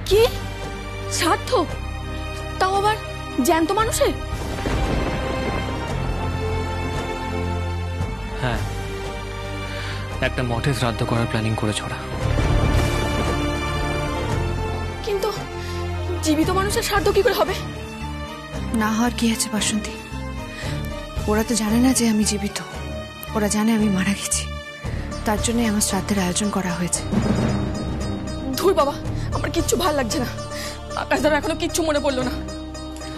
কি শ্রাদ্ধ, তাও আবার জ্যান্ত মানুষের? হ্যাঁ, একটা মঠে শ্রাদ্ধ করার প্ল্যানিং করেছে ওরা। কিন্তু জীবিত মানুষের শ্রাদ্ধ কি করে হবে? না হওয়ার কি আছে বাসন্তী? ওরা তো জানে না যে আমি জীবিত, ওরা জানে আমি মারা গেছি। তার জন্য আমার শ্রাদ্ধের আয়োজন করা হয়েছে। ধুর বাবা, আমার কিচ্ছু ভাল লাগছে না। আকাশ দ্বারা এখনো কিচ্ছু মনে পড়লো না।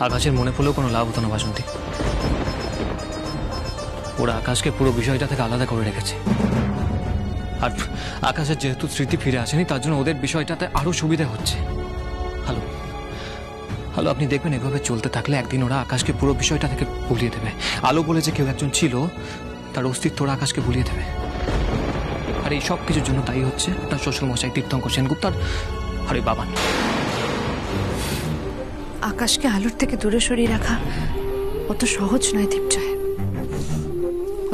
আকাশের মনে পড়লেও কোনো লাভ হতো না বাসন্তী। ওরা আকাশকে পুরো বিষয়টা থেকে আলাদা করে রেখেছে। আর আকাশের যেহেতু স্মৃতি ফিরে আসেনি, তার জন্য ওদের বিষয়টাতে আরো সুবিধা হচ্ছে। হ্যালো হ্যালো, আপনি দেখবেন এভাবে চলতে থাকলে একদিন ওরা আকাশকে পুরো বিষয়টা থেকে ভুলিয়ে দেবে। আলো বলে যে কেউ একজন ছিল, তার অস্তিত্ব ওরা আকাশকে ভুলিয়ে দেবে। আর এই সব কিছুর জন্য দায়ী হচ্ছে তার শ্বশুরমশাই তীর্থঙ্কর সেনগুপ্ত আর ওই বাবান। আকাশকে আলোর থেকে দূরে সরিয়ে রাখা অত সহজ নয় দীপজয়।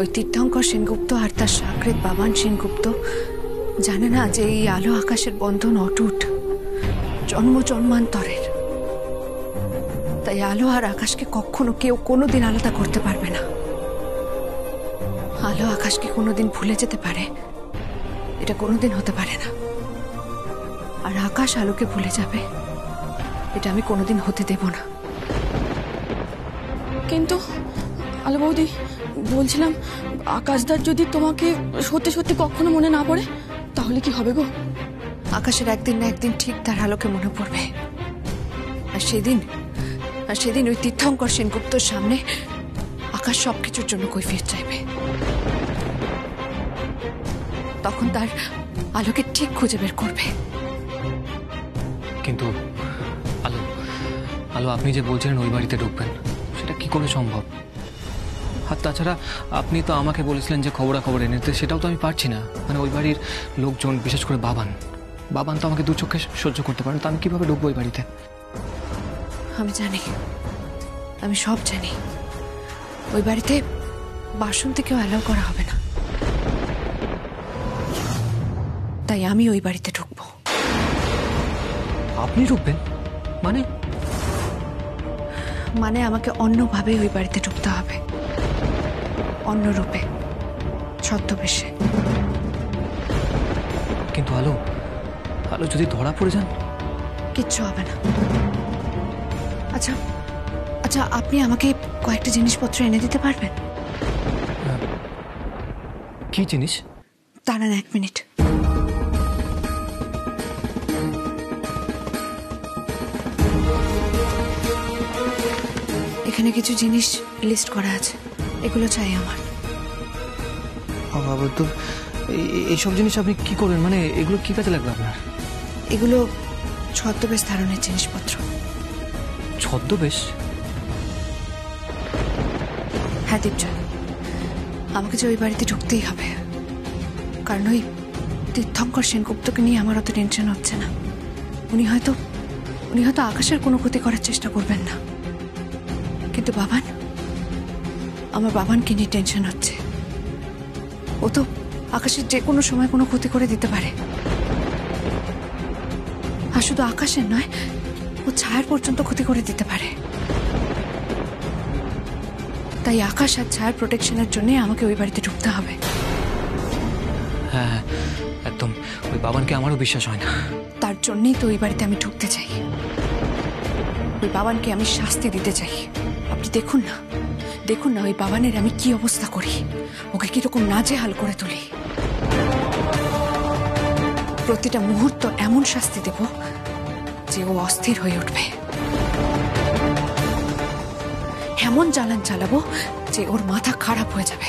ওই তীর্থঙ্কর সেনগুপ্ত আর তার সাকরেত বাবান সেনগুপ্ত জানে না যে এই আলো আকাশের বন্ধন অটুট, জন্ম জন্মান্তরের। তাই আলো আর আকাশকে কখনো কেউ কোনোদিন আলাদা করতে পারবে না। আলো আকাশকে কোনোদিন ভুলে যেতে পারে, এটা কোনোদিন হতে পারে না। আর আকাশ আলোকে ভুলে যাবে, এটা আমি কোনোদিন হতে দেব না। কিন্তু আলো বৌদি, বলছিলাম আকাশদার যদি তোমাকে সত্যি সত্যি কখনো মনে না পড়ে, তাহলে কি হবে গো? আকাশের একদিন না একদিন ঠিক তার আলোকে মনে পড়বে। আর সেদিন ওই তীর্থঙ্কর সেনগুপ্তর সামনে আকাশ সবকিছুর জন্য কৈফিয়ত চাইবে। তখন তার আলোকে ঠিক খুঁজে বের করবে। কিন্তু আলো আলো, আপনি যে বলছিলেন ওই বাড়িতে ঢুকবেন, সেটা কি করে সম্ভব? আর তাছাড়া আপনি তো আমাকে বলেছিলেন যে খবরাখবর এনে দিতে, সেটাও তো আমি পারছি না। মানে ওই বাড়ির লোকজন, বিশেষ করে বাবান তো আমাকে দু চোখে সহ্য করতে পারেন, তো আমি কিভাবে ঢুকবো ওই বাড়িতে? আমি জানি, আমি সব জানি। ওই বাড়িতে বাসন্তীকেও অ্যালাউ করা হবে না। তাই আমি ওই বাড়িতে ঢুকবো। আপনি ঢুকবেন? মানে আমাকে অন্যভাবে ওই বাড়িতে ঢুকতে হবে, অন্য রূপে, ছদ্মবেশে। কিন্তু আলো যদি ধরা পড়ে যান? কিচ্ছু হবে না। আচ্ছা আচ্ছা, আপনি আমাকে কয়েকটা জিনিসপত্র এনে দিতে পারবেন? কি জিনিস? দাঁড়ান 1 মিনিট। এখানে কিছু জিনিস লিস্ট করা আছে, এগুলো চাই আমার। বাবা, তো এইসব জিনিস আপনি কি করবেন? মানে এগুলো কি কাজে লাগবে আপনার? এগুলো ছদ্মবেশ ধারণের জিনিসপত্র। ছদ্মবেশ? হ্যাঁ দীপজয়, আমাকে যে ওই বাড়িতে ঢুকতেই হবে, কারণ ওই তীর্থঙ্কর সেনগুপ্তকে নিয়ে আমার অত টেনশন হচ্ছে না। উনি হয়তো আকাশের কোনো ক্ষতি করার চেষ্টা করবেন না, কিন্তু আমার বাবানকে নিয়ে টেনশন হচ্ছে। ও তো আকাশের যে কোনো সময় কোনো ক্ষতি করে দিতে পারে। আর শুধু আকাশের নয়, ও ছায়ার পর্যন্ত ক্ষতি করে দিতে পারে। তাই আকাশ আর ছায়ার প্রোটেকশনের জন্য আমাকে ওই বাড়িতে ঢুকতে হবে। হ্যাঁ, একদম। ওই বাবানকে আমারও বিশ্বাস হয় না। তার জন্যই তো ওই বাড়িতে আমি ঢুকতে চাই। ওই বাবানকে আমি শাস্তি দিতে চাই। আপনি দেখুন না ওই বাবানের আমি কি অবস্থা করি, ওকে কিরকম নাজেহাল করে তুলি। প্রতিটা মুহূর্ত এমন শাস্তি দেব যে ও অস্থির হয়ে উঠবে। এমন জ্বালান চালাবো যে ওর মাথা খারাপ হয়ে যাবে।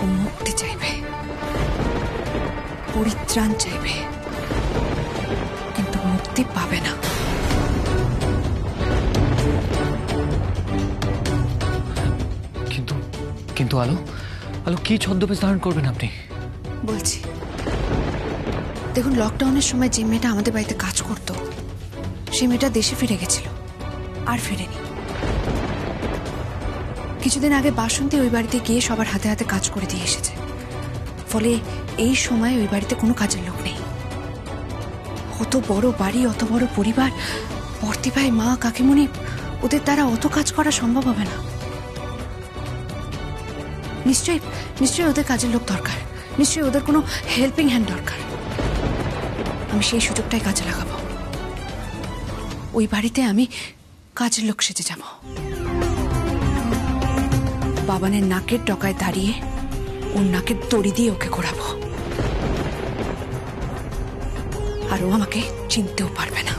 ও মুক্তি চাইবে, পরিত্রাণ চাইবে, কিন্তু মুক্তি পাবে না। কিন্তু আলো কি ছদ্মবেশ ধারণ করবেন আপনি? বলছি, দেখুন, লকডাউনের সময় যে মেয়েটা আমাদের বাড়িতে কাজ করতো, সেই মেয়েটা দেশে ফিরে গেছিল, আর ফিরেনি। কিছুদিন আগে বাসন্তী ওই বাড়িতে গিয়ে সবার হাতে হাতে কাজ করে দিয়ে এসেছে। ফলে এই সময় ওই বাড়িতে কোনো কাজের লোক নেই। অত বড় বাড়ি, অত বড় পরিবার, ভর্তি ভাই, মা, কাকিমণি, ওদের দ্বারা অত কাজ করা সম্ভব হবে না। নিশ্চয়ই নিশ্চয়ই ওদের কাজের লোক দরকার, নিশ্চয়ই ওদের কোনো হেল্পিং হ্যান্ড দরকার। আমি সেই সুযোগটাই কাজে লাগাবো। ওই বাড়িতে আমি কাজের লোক সেজে যাব, বাবানের নাকের ডগায় দাঁড়িয়ে ওর নাকের দড়ি দিয়ে ওকে ঘোরাবো, আর ও আমাকে চিনতেও পারবে না।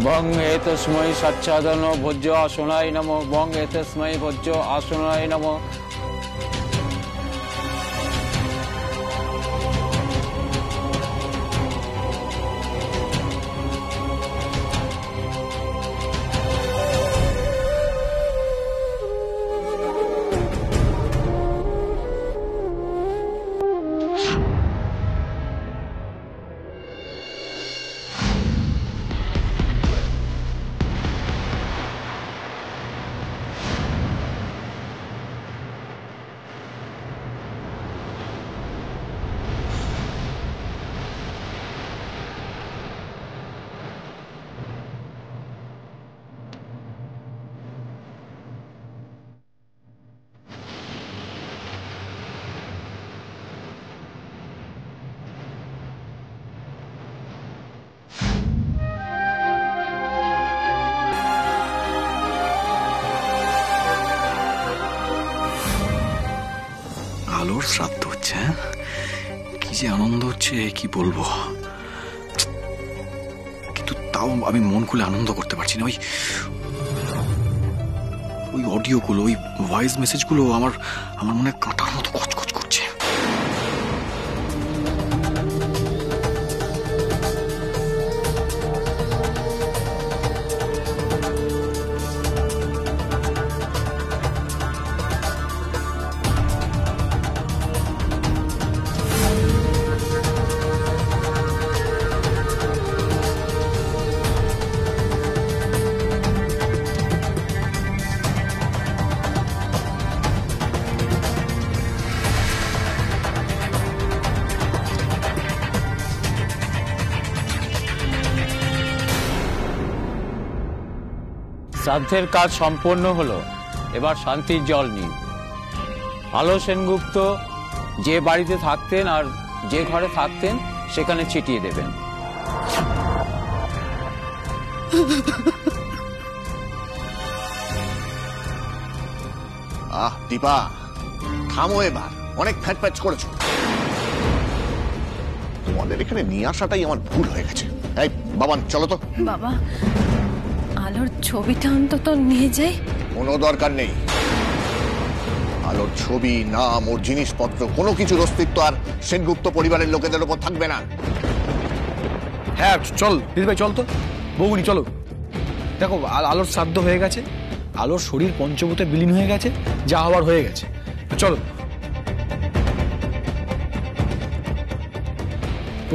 বং এতস্मै সচ্ছাদন ভোজ্য আসনায় নমো, বং এতস্मै ভোজ্য আসনায় নমো। আলোর শ্রাদ্ধ হচ্ছে, কি যে আনন্দ হচ্ছে কি বলবো, কিন্তু তাও আমি মন খুলে আনন্দ করতে পারছি না। ওই অডিওগুলো, ওই ভয়েস মেসেজগুলো আমার মনে কাঁটার মতো খচখচ করছে। শ্রাদ্ধের কাজ সম্পন্ন হলো, এবার শান্তির জল নিন। আলো সেনগুপ্ত যে বাড়িতে থাকতেন আর যে ঘরে থাকতেন সেখানে ছিটিয়ে দেবেন। দীপা, থামো এবার, অনেক ফ্যাট করেছো। তোমাদের এখানে নিয়ে আসাটাই আমার ভুল হয়ে গেছে। এই বাবান, চলো তো। বাবা, আলোর ছবিটা অন্তত নিয়ে যাই। কোনো দরকার নেই। আলোর ছবি, নাম, ওর জিনিসপত্র, কোনো কিছুর অস্তিত্ব আর সেনগুপ্ত পরিবারের লোকেদের উপর থাকবে না। হ্যাঁ চল দিদি ভাই, চল তো বৌগুনি, চলো। দেখো, আলোর শ্রাদ্ধ হয়ে গেছে, আলোর শরীর পঞ্চভূতে বিলীন হয়ে গেছে, যা হওয়ার হয়ে গেছে, চলো।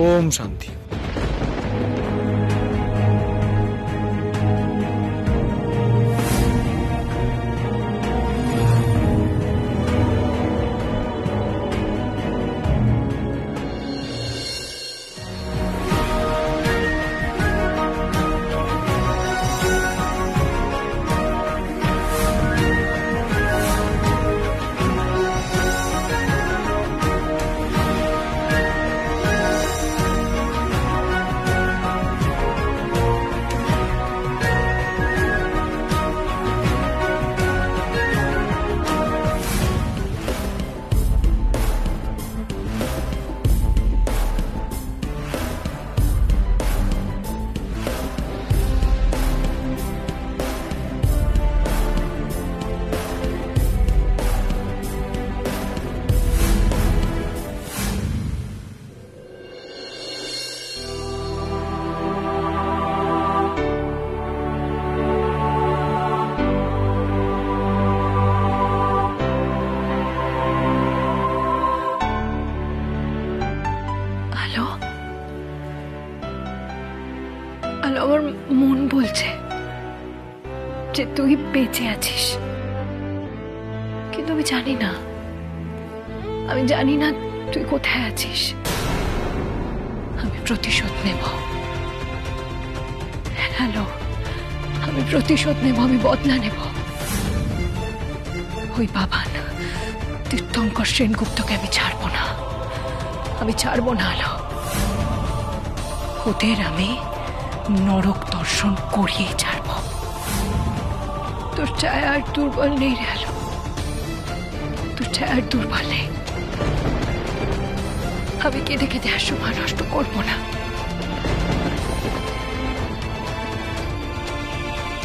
ওম শান্তি। আলো, আলো, আমার মন বলছে যে তুই বেঁচে আছিস, কিন্তু আমি জানি না, তুই কোথায় আছিস। আমি প্রতিশোধ নেব। হ্যালো, আমি প্রতিশোধ নেব, আমি বদলা নেব। ওই বাবান তীর্থঙ্কর সেনগুপ্তকে আমি ছাড়বো না, আলো। ওদের আমি নরক দর্শন করিয়ে ছাড়ব। তোর ছায়া আর দুর্বল নেই রে আলো, তোর ছায়া আর দুর্বল নেই। আমি কেঁদে কেঁদে আর সময় নষ্ট করবো না।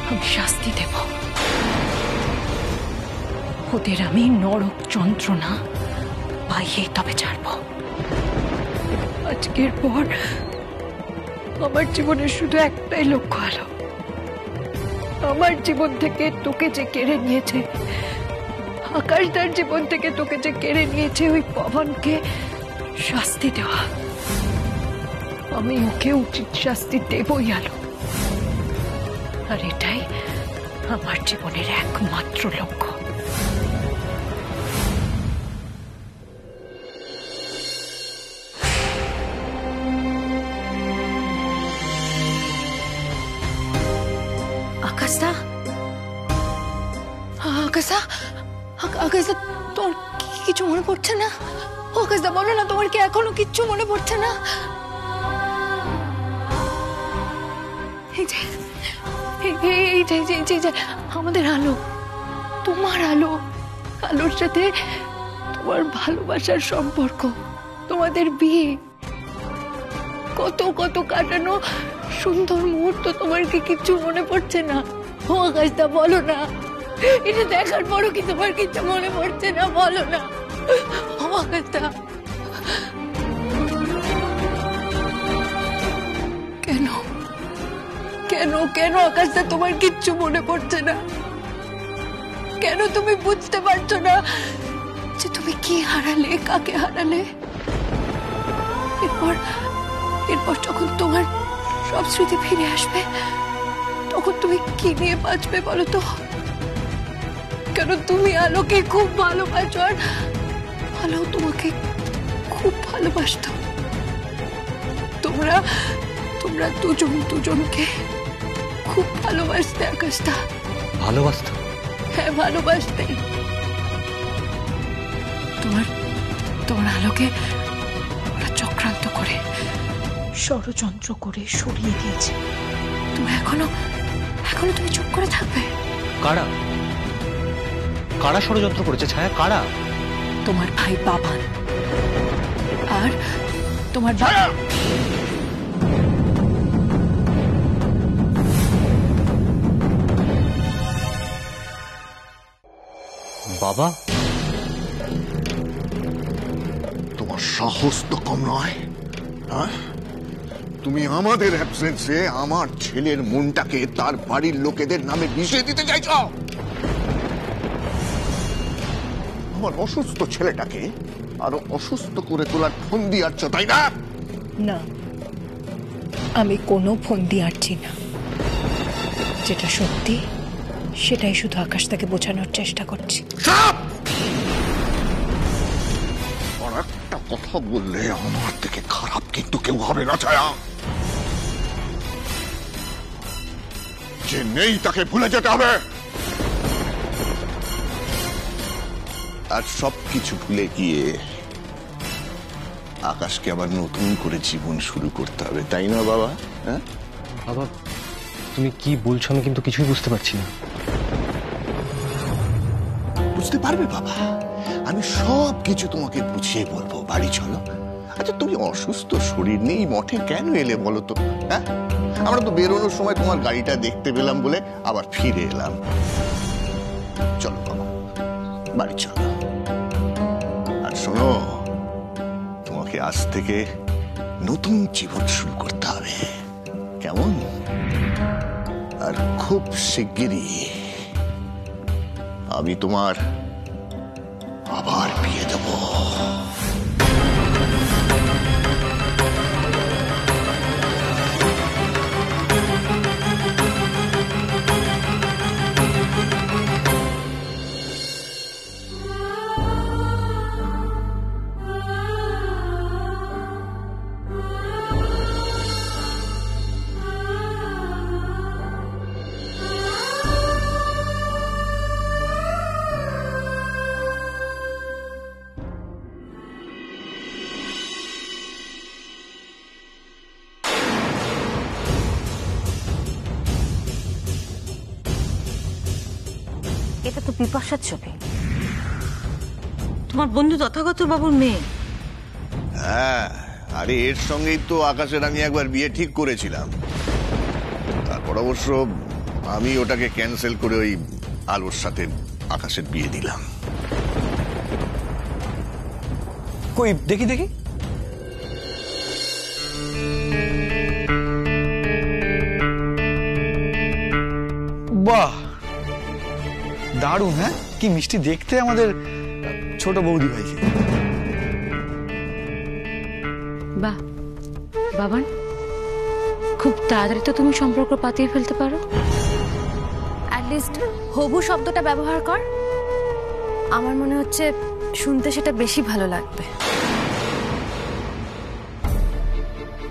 আমি শাস্তি দেব, ওদের আমি নরক যন্ত্রণা পাইয়ে তবে ছাড়ব। আজকের পর আমার জীবনের শুধু একটাই লক্ষ্য আলো, আমার জীবন থেকে তোকে যে কেড়ে নিয়েছে, আকাশদার জীবন থেকে তোকে যে কেড়ে নিয়েছে, ওই পবনকে শাস্তি দেওয়া। আমি ওকে উচিত শাস্তি দেবই আলো, আর এটাই আমার জীবনের একমাত্র লক্ষ্য। আকাশদা, আকাশদা, তোর কিছু মনে পড়ছে না? আকাশদা, বলো না, তোমার কি এখনো কিচ্ছু মনে পড়ছে না? আমাদের আলো, তোমার আলো, আলোর সাথে তোমার ভালোবাসার সম্পর্ক, তোমাদের বিয়ে, কত কত কাটানো সুন্দর মুহূর্ত, তোমার কি কিচ্ছু মনে পড়ছে না? ও আকাশদা, বলো না, এটা দেখার পরও কি তোমার কিছু মনে পড়ছে না? বলো না ও আকাশদা। কেন কেন কেন আকাশদা তোমার কিচ্ছু মনে পড়ছে না? কেন তুমি বুঝতে পারছো না যে তুমি কি হারালে, কাকে হারালে? এরপর যখন তোমার সব স্মৃতি ফিরে আসবে, তখন তুমি কি নিয়ে বাঁচবে বলো তো? কেন তুমি আলোকে খুব ভালোবাসো, আর আলো তোমাকে খুব ভালোবাসতো। তোমরা দুজন দুজনকে খুব ভালোবাসতে আকাশদা। ভালোবাসতো? হ্যাঁ, ভালোবাসতে। তোমার আলোকে ওরা চক্রান্ত করে, ষড়যন্ত্র করে সরিয়ে দিয়েছে। তুমি এখনো তুমি চুপ করে থাকবে? কারা ষড়যন্ত্র করেছে ছায়া? কারা? তোমার ভাই বাবান আর তোমার বাবা। তোমার সাহস তো কম নয়, হ্যাঁ? তুমি আমাদের অ্যাবসেন্সে আমার ছেলের মনটাকে তার বাড়ির লোকেদের নামে মিশিয়ে দিতে চাইছ। আমার অসুস্থ ছেলেটাকে আরো অসুস্থ করে তোলার ফন্দি আটছ, তাই না? না, আমি কোনো ফন্দি আটছি না। যেটা সত্যি সেটাই শুধু আকাশটাকে বোঝানোর চেষ্টা করছি। আর একটা কথা বললে আমার থেকে খারাপ কিন্তু কেউ হবে না ছায়া। যে নেই তাকে ভুলে যেতে হবে, আর সবকিছু ভুলে গিয়ে আকাশকে আবার নতুন করে জীবন শুরু করতে হবে, তাই না বাবা? হ্যাঁ বাবা, তুমি কি বলছো আমি কিন্তু কিছুই বুঝতে পারছি না। বুঝতে পারবে বাবা, আমি সব কিছু তোমাকে বুঝিয়ে বলবো। বাড়ি চলো। আচ্ছা, তুমি অসুস্থ শরীর নেই মঠে কেন এলে বলো তো? হ্যাঁ, আমরা তো বেরোনোর সময় তোমার গাড়িটা দেখতে পেলাম বলে আবার ফিরে এলাম। চলো বাবা, বাড়ি চলো। আর শোনো, তোমাকে আজ থেকে নতুন জীবন শুরু করতে হবে, কেমন? আর খুব শিগগিরই আমি তোমার আবার বিয়ে দেব। এটা তো বিপাশার ছবি, তোমার বন্ধু তথাগত বাবুর মেয়ে। হ্যাঁ, আরে এর সঙ্গেই তো আকাশের আমি একবার বিয়ে ঠিক করেছিলাম। তারপর অবশ্য আমি ওটাকে ক্যান্সেল করে ওই আলোর সাথে আকাশের বিয়ে দিলাম। কই দেখি দেখি। বাহ, দারুণ। হ্যাঁ, কি মিষ্টি দেখতে আমাদের ছোট বৌদি ভাইকে। বাহ বাবান, খুব তাড়াতাড়ি তো তুমি সম্পর্ক পাতিয়ে ফেলতে পারো। অ্যাটলিস্ট হবু শব্দটা ব্যবহার কর, আমার মনে হচ্ছে শুনতে সেটা বেশি ভালো লাগবে।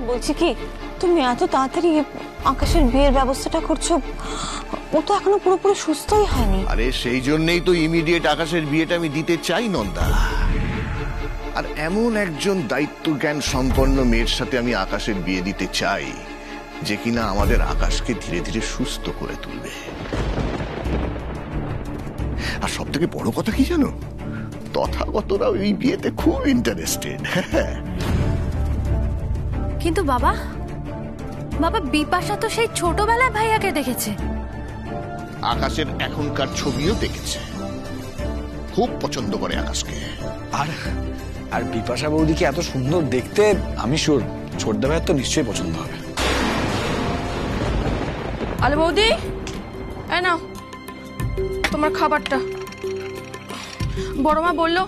বলছি কি, তুমি এত তাড়াতাড়ি আকাশের বিয়ের ব্যবস্থাটা করছো? ও তো এখনো পুরোপুরি সুস্থই হয়নি। আরে সেই জন্যই তো ইমিডিয়েট আকাশের বিয়েটা আমি দিতে চাই নন্দা। আর এমন একজন দায়িত্ব জ্ঞান সম্পন্ন মেয়ের সাথে আমি আকাশের বিয়ে দিতে চাই যে কিনা আমাদের আকাশকে ধীরে ধীরে সুস্থ করে তুলবে। আর সব থেকে বড় কথা কি জানো, তথাগতরা ওই বিয়েতে খুব ইন্টারেস্টেড। কিন্তু বাবা, বিপাশা তো সেই ছোটবেলায় ভাইয়াকে দেখেছে। আকাশের এখনকার ছবিও দেখেছে, খুব পছন্দ করে আকাশকে। আর আর বিপাশা বৌদিকে এত সুন্দর দেখতে, আমি শিওর ছোটদা ভাইয়ের তো নিশ্চয়ই পছন্দ হবে। আলো বৌদি, এই নাও তোমার খাবারটা। বড় মা বললো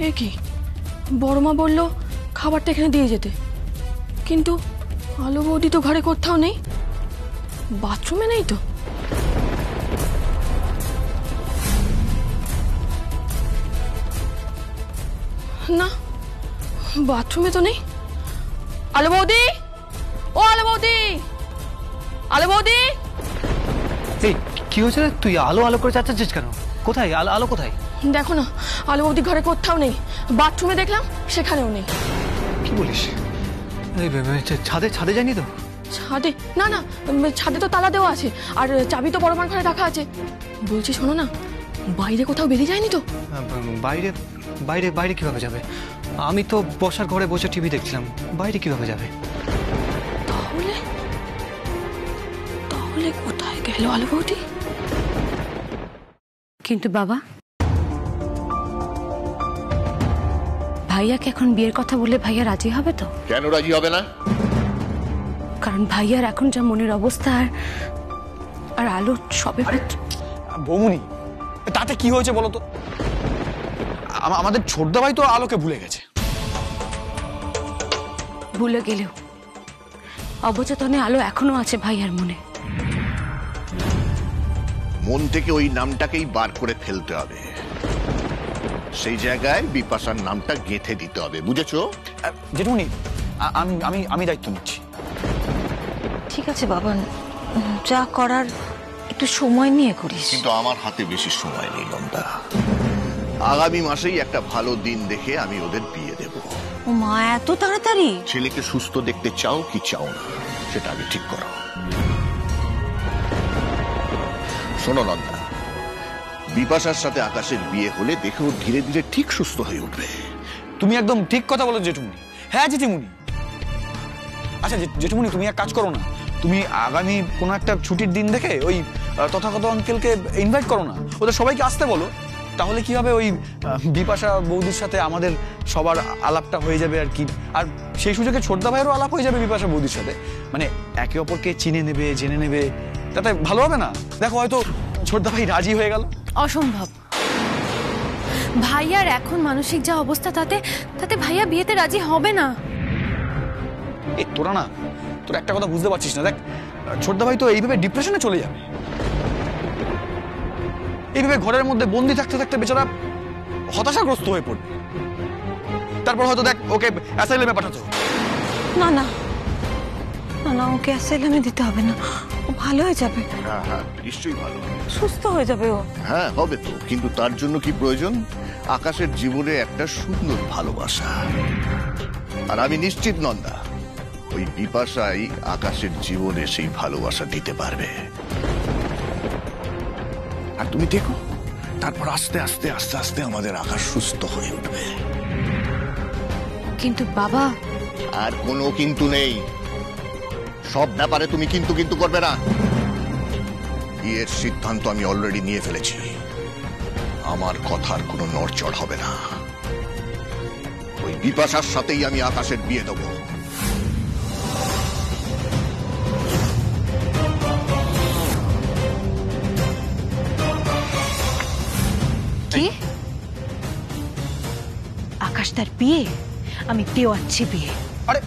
এ কি, বড় মা বললো খাবারটা এখানে দিয়ে যেতে, কিন্তু আলো বৌদি তো ঘরে কোথাও নেই, বাথরুমে নেই তো। না, বাথরুমে তো নেই। আলো বৌদি, ও আলো বৌদি, আলো বৌদি। এই কি হয়েছে রে? তুই আলো আলো করে চাচ্ছিস কেন? কোথায় আলো? আলো কোথায়? দেখো না, আলো বৌদি ঘরে কোথাও নেই, বাথরুমে দেখলাম সেখানেও নেই। কি বলিস? এই ছাদে ছাদে যায়নি তো? ছাদে না, না ছাদে তো তালা দেওয়া আছে, আর চাবি তো বড় মার ঘরে রাখা আছে। বলছি শোনো না, বাইরে কোথাও বেরিয়ে যায়নি তো? বাইরে বাইরে বাইরে কিভাবে যাবে? আমি তো বসার ঘরে বসে টিভি দেখছিলাম, বাইরে কিভাবে যাবে? তাহলে তাহলে কোথায় গেল আলো বৌদি? কিন্তু বাবা, ভাইয়াকে এখন বিয়ের কথা বলে ভাইয়া রাজি হবে তো? কেন রাজি হবে না? কারণ ভাইয়ার এখন যা মনের অবস্থা, আর আলো সবে বৌমনি, তাতে কি হয়েছে বলো তো? আমাদের ছোটদা ভাই তো আলোকে ভুলে গেছে। ভুলে গেলেও অবচেতনে আলো এখনো আছে ভাইয়ার মনে। মন থেকে ওই নামটাকেই বার করে ফেলতে হবে, সেই জায়গায় বিপাশার নামটা গেঁথে দিতে হবে, বুঝেছো? জেঠুমনি, আমি আমি আমি দায়িত্ব নিচ্ছি। ঠিক আছে বাবা, যা করার একটু সময় নিয়ে করিস। কিন্তু আমার হাতে বেশি সময় নেই নন্দা, আগামী মাসেই একটা ভালো দিন দেখে আমি ওদের বিয়ে দেব। ও মা, এত তাড়াতাড়ি? ছেলেকে সুস্থ দেখতে চাও কি চাও না সেটা আগে ঠিক করো। শোনো নন্দা, বিপাশার সাথে আকাশের বিয়ে হলে দেখো ধীরে ধীরে ঠিক সুস্থ হয়ে উঠবে। তুমি একদম ঠিক কথা বলো জেঠুমনি। হ্যাঁ জেঠিমুনি। আচ্ছা জেঠুমনি, তুমি এক কাজ করো না, তুমি আগামী কোনো একটা ছুটির দিন দেখে ওই তথাগত আঙ্কেলকে ইনভাইট করো না, ওদের সবাইকে আসতে বলো। তাহলে কি হবে, ওই বিপাশা বৌদির সাথে আমাদের সবার আলাপটা হয়ে যাবে আর কি। আর সেই সুযোগে ছোটদা ভাইয়েরও আলাপ হয়ে যাবে বিপাশা বৌদির সাথে, মানে একে অপরকে চিনে নেবে, জেনে নেবে, তাতে ভালো হবে না? দেখো হয়তো ছোটদা ভাই রাজি হয়ে গেল। অসম্ভব, ভাইয়ার এখন মানসিক যা অবস্থা, তাতে ভাইয়া বিয়েতে রাজি হবে না। এই তোরা না, তোরা একটা কথা বুঝতে পারছিস না। দেখ, ছোটদা ভাই তো এইভাবে ডিপ্রেশনে চলে যাবে, এইভাবে ঘরের মধ্যে বন্দি থাকতে থাকতে বেচারা হতাশাগ্রস্ত হয়ে পড়বে। তারপর হয়তো দেখ ওকে অ্যাসাইলামে পাঠাতো। না না না না, ওকে অ্যাসাইলামে দিতে হবে না, ও ভালো হয়ে যাবে। হ্যাঁ হ্যাঁ, নিশ্চয়ই ভালো, সুস্থ হয়ে যাবে ও। হ্যাঁ হবে তো, কিন্তু তার জন্য কি প্রয়োজন? আকাশের জীবনে একটা সুন্দর ভালোবাসা। আর আমি নিশ্চিত নন্দা, ওই বিপাশাই আকাশের জীবনে সেই ভালোবাসা দিতে পারবে। আর তুমি দেখো, তারপর আস্তে আস্তে আস্তে আস্তে আমাদের আকাশ সুস্থ হয়ে উঠবে। কিন্তু বাবা, আর কোনো কিন্তু নেই। সব ব্যাপারে তুমি কিন্তু কিন্তু করবে না। বিয়ের সিদ্ধান্ত আমি অলরেডি নিয়ে ফেলেছি। আমার কথার কোনো নড়চড় হবে না। ওই বিপাশার সাথেই আমি আকাশের বিয়ে দেবো। কি? আকাশ তার বিয়ে? আমি পেওয়াচ্ছি বিয়ে। আরে